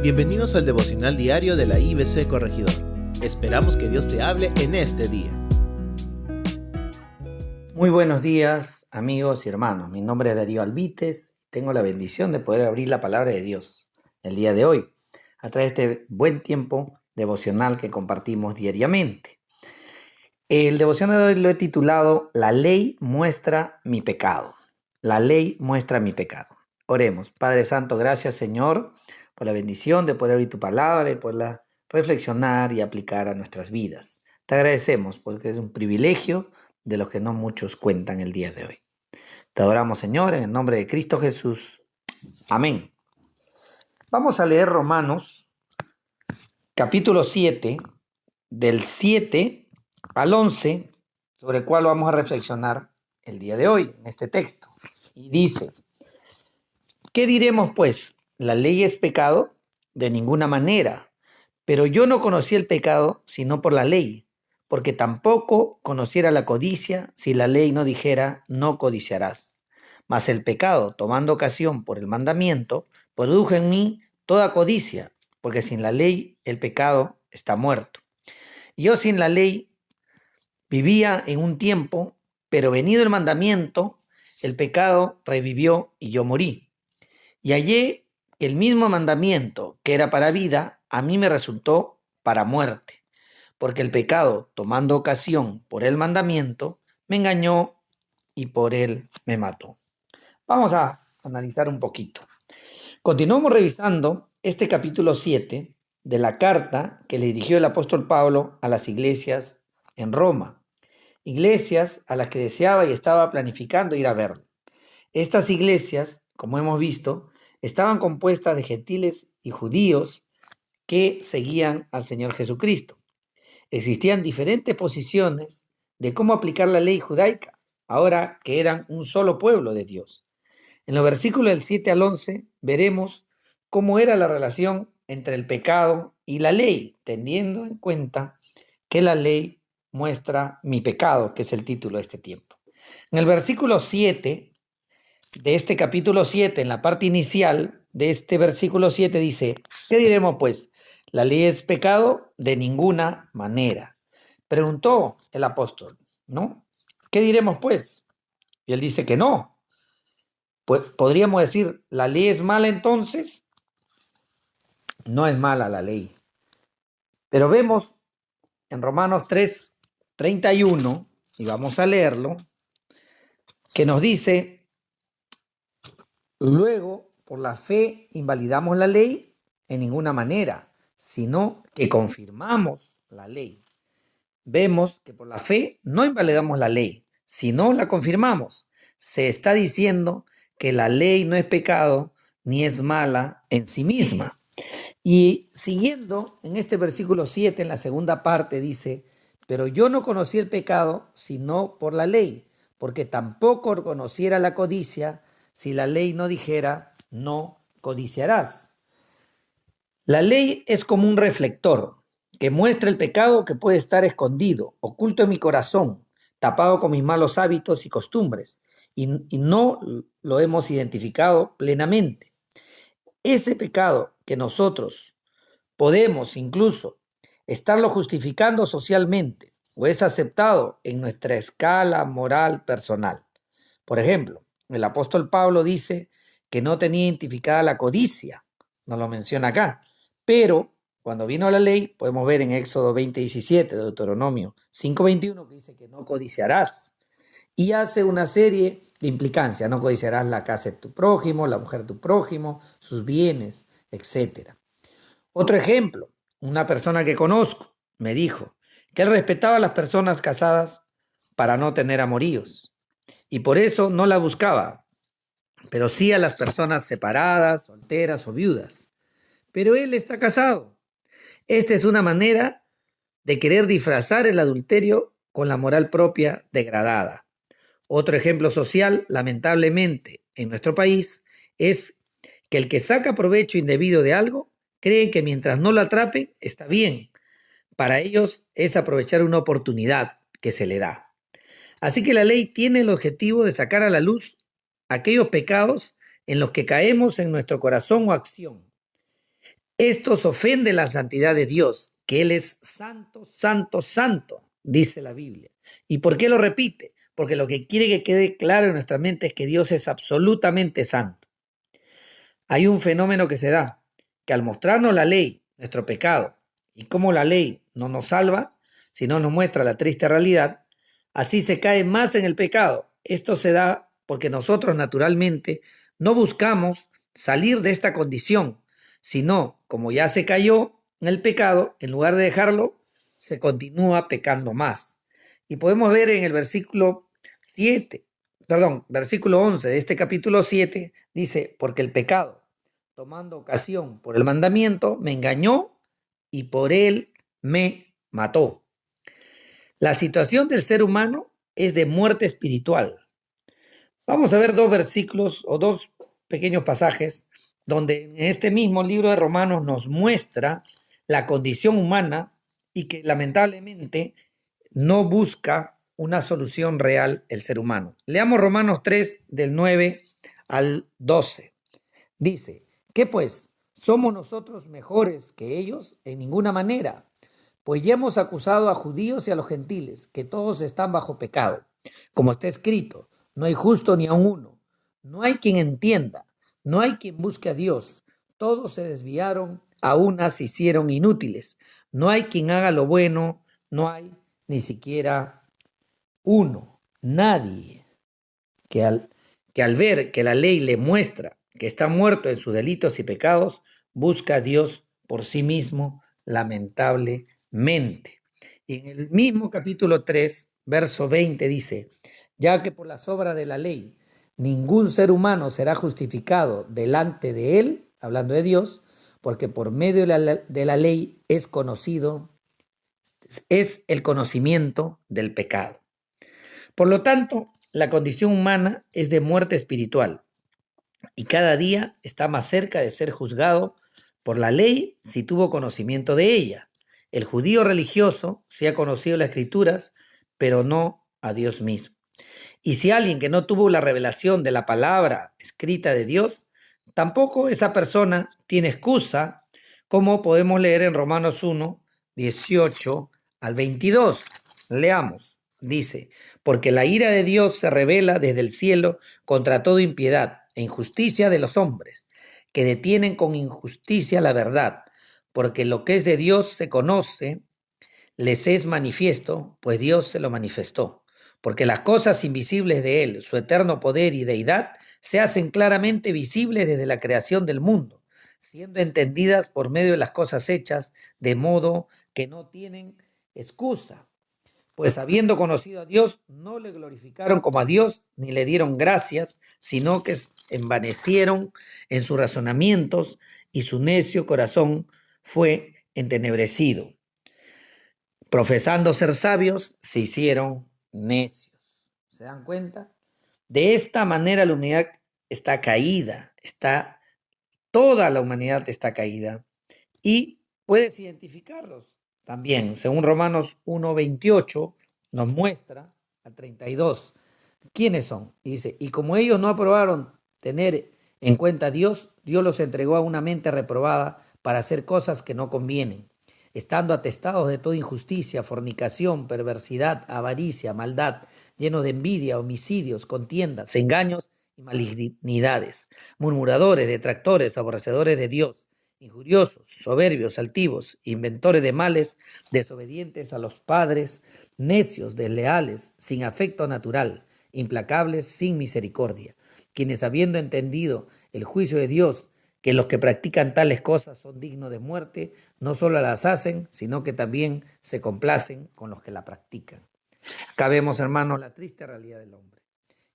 Bienvenidos al devocional diario de la IBC Corregidor. Esperamos que Dios te hable en este día. Muy buenos días, amigos y hermanos. Mi nombre es Darío Albites. Tengo la bendición de poder abrir la palabra de Dios el día de hoy, a través de este buen tiempo devocional que compartimos diariamente. El devocional de hoy lo he titulado La ley muestra mi pecado. La ley muestra mi pecado. Oremos. Padre Santo, gracias, Señor, por la bendición de poder abrir tu palabra y poderla reflexionar y aplicar a nuestras vidas. Te agradecemos porque es un privilegio de los que no muchos cuentan el día de hoy. Te adoramos, Señor, en el nombre de Cristo Jesús. Amén. Vamos a leer Romanos, capítulo 7, del 7 al 11, sobre el cual vamos a reflexionar el día de hoy, en este texto. Y dice: ¿qué diremos pues? ¿La ley es pecado? De ninguna manera. Pero yo no conocí el pecado sino por la ley, porque tampoco conociera la codicia si la ley no dijera no codiciarás. Mas el pecado, tomando ocasión por el mandamiento, produjo en mí toda codicia, porque sin la ley el pecado está muerto. Yo sin la ley vivía en un tiempo, pero venido el mandamiento, el pecado revivió y yo morí. Y hallé que el mismo mandamiento que era para vida, a mí me resultó para muerte, porque el pecado, tomando ocasión por el mandamiento, me engañó y por él me mató. Vamos a analizar un poquito. Continuamos revisando este capítulo 7 de la carta que le dirigió el apóstol Pablo a las iglesias en Roma. Iglesias a las que deseaba y estaba planificando ir a ver. Estas iglesias, como hemos visto, estaban compuestas de gentiles y judíos que seguían al Señor Jesucristo. Existían diferentes posiciones de cómo aplicar la ley judaica, ahora que eran un solo pueblo de Dios. En los versículos del 7 al 11 veremos cómo era la relación entre el pecado y la ley, teniendo en cuenta que la ley muestra mi pecado, que es el título de este tiempo. En el versículo 7 de este capítulo 7, en la parte inicial de este versículo 7 dice: ¿qué diremos pues? ¿La ley es pecado? De ninguna manera. Preguntó el apóstol, ¿no? ¿Qué diremos pues? Y él dice que no. Pues podríamos decir, ¿la ley es mala entonces? No es mala la ley. Pero vemos en Romanos 3:31, y vamos a leerlo, que nos dice: luego, por la fe invalidamos la ley en ninguna manera, sino que confirmamos la ley. Vemos que por la fe no invalidamos la ley, sino la confirmamos. Se está diciendo que la ley no es pecado ni es mala en sí misma. Y siguiendo en este versículo 7, en la segunda parte, dice: pero yo no conocí el pecado sino por la ley, porque tampoco conociera la codicia si la ley no dijera no codiciarás. La ley es como un reflector que muestra el pecado que puede estar escondido, oculto en mi corazón, tapado con mis malos hábitos y costumbres, y no lo hemos identificado plenamente. Ese pecado que nosotros podemos incluso estarlo justificando socialmente o es aceptado en nuestra escala moral personal. Por ejemplo, el apóstol Pablo dice que no tenía identificada la codicia, nos lo menciona acá, pero cuando vino la ley, podemos ver en Éxodo 20:17, Deuteronomio 5:21, que dice que no codiciarás, y hace una serie de implicancias: no codiciarás la casa de tu prójimo, la mujer de tu prójimo, sus bienes, etc. Otro ejemplo, una persona que conozco me dijo que él respetaba a las personas casadas para no tener amoríos y por eso no la buscaba, pero sí a las personas separadas, solteras o viudas. Pero él está casado. Esta es una manera de querer disfrazar el adulterio con la moral propia degradada. Otro ejemplo social, lamentablemente, en nuestro país, es que el que saca provecho indebido de algo cree que mientras no lo atrape está bien. Para ellos es aprovechar una oportunidad que se le da. Así que la ley tiene el objetivo de sacar a la luz aquellos pecados en los que caemos en nuestro corazón o acción. Estos ofenden la santidad de Dios, que Él es santo, santo, santo, dice la Biblia. ¿Y por qué lo repite? Porque lo que quiere que quede claro en nuestra mente es que Dios es absolutamente santo. Hay un fenómeno que se da, que al mostrarnos la ley, nuestro pecado, y cómo la ley no nos salva, sino nos muestra la triste realidad, así se cae más en el pecado. Esto se da porque nosotros naturalmente no buscamos salir de esta condición, sino como ya se cayó en el pecado, en lugar de dejarlo, se continúa pecando más. Y podemos ver en el versículo 11 de este capítulo 7, dice, porque el pecado, tomando ocasión por el mandamiento, me engañó y por él me mató. La situación del ser humano es de muerte espiritual. Vamos a ver dos versículos o dos pequeños pasajes donde en este mismo libro de Romanos nos muestra la condición humana y que lamentablemente no busca una solución real el ser humano. Leamos Romanos 3 del 9 al 12. Dice, ¿qué pues? ¿Somos nosotros mejores que ellos? En ninguna manera. Pues ya hemos acusado a judíos y a los gentiles, que todos están bajo pecado. Como está escrito, no hay justo ni aun uno. No hay quien entienda, no hay quien busque a Dios. Todos se desviaron, a unas se hicieron inútiles. No hay quien haga lo bueno, no hay ni siquiera uno. Nadie que al ver que la ley le muestra que está muerto en sus delitos y pecados, busca a Dios por sí mismo, lamentablemente. Y en el mismo capítulo 3, verso 20 dice, ya que por las obras de la ley ningún ser humano será justificado delante de él, hablando de Dios, porque por medio de la ley es el conocimiento del pecado. Por lo tanto, la condición humana es de muerte espiritual y cada día está más cerca de ser juzgado por la ley si tuvo conocimiento de ella. El judío religioso sí ha conocido las Escrituras, pero no a Dios mismo. Y si alguien que no tuvo la revelación de la palabra escrita de Dios, tampoco esa persona tiene excusa, como podemos leer en Romanos 1, 18 al 22. Leamos. Dice, porque la ira de Dios se revela desde el cielo contra toda impiedad e injusticia de los hombres, que detienen con injusticia la verdad, porque lo que es de Dios se conoce, les es manifiesto, pues Dios se lo manifestó. Porque las cosas invisibles de Él, su eterno poder y deidad, se hacen claramente visibles desde la creación del mundo, siendo entendidas por medio de las cosas hechas, de modo que no tienen excusa. Pues habiendo conocido a Dios, no le glorificaron como a Dios, ni le dieron gracias, sino que envanecieron en sus razonamientos y su necio corazón fue entenebrecido. Profesando ser sabios, se hicieron necios. ¿Se dan cuenta? De esta manera la humanidad está caída, toda la humanidad está caída. Y puedes identificarlos también. Según Romanos 1:28 nos muestra al 32 quiénes son. Y dice, y como ellos no aprobaron tener en cuenta a Dios, Dios los entregó a una mente reprobada para hacer cosas que no convienen, estando atestados de toda injusticia, fornicación, perversidad, avaricia, maldad, llenos de envidia, homicidios, contiendas, engaños y malignidades, murmuradores, detractores, aborrecedores de Dios, injuriosos, soberbios, altivos, inventores de males, desobedientes a los padres, necios, desleales, sin afecto natural, implacables, sin misericordia, quienes habiendo entendido el juicio de Dios, que los que practican tales cosas son dignos de muerte, no solo las hacen, sino que también se complacen con los que la practican. Acá vemos, hermanos, la triste realidad del hombre.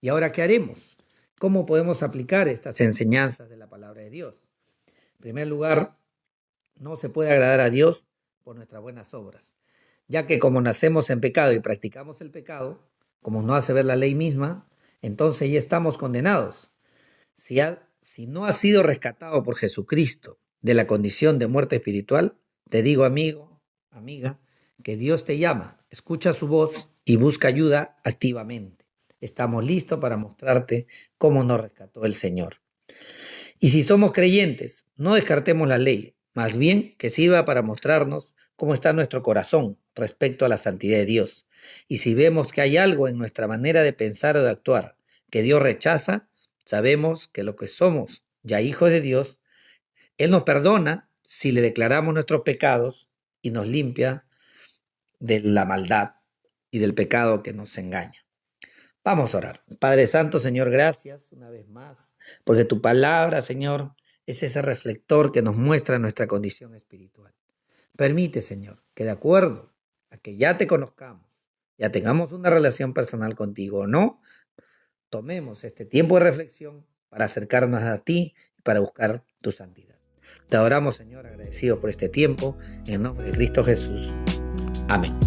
¿Y ahora qué haremos? ¿Cómo podemos aplicar estas enseñanzas de la palabra de Dios? En primer lugar, no se puede agradar a Dios por nuestras buenas obras, ya que como nacemos en pecado y practicamos el pecado, como no hace ver la ley misma, entonces ya estamos condenados. Si no has sido rescatado por Jesucristo de la condición de muerte espiritual, te digo, amigo, amiga, que Dios te llama, escucha su voz y busca ayuda activamente. Estamos listos para mostrarte cómo nos rescató el Señor. Y si somos creyentes, no descartemos la ley, más bien que sirva para mostrarnos cómo está nuestro corazón respecto a la santidad de Dios. Y si vemos que hay algo en nuestra manera de pensar o de actuar que Dios rechaza, sabemos que lo que somos, ya hijos de Dios, Él nos perdona si le declaramos nuestros pecados y nos limpia de la maldad y del pecado que nos engaña. Vamos a orar. Padre Santo, Señor, gracias una vez más, porque tu palabra, Señor, es ese reflector que nos muestra nuestra condición espiritual. Permite, Señor, que de acuerdo a que ya te conozcamos, ya tengamos una relación personal contigo o no, tomemos este tiempo de reflexión para acercarnos a ti y para buscar tu santidad. Te adoramos, Señor, agradecidos por este tiempo, en el nombre de Cristo Jesús. Amén.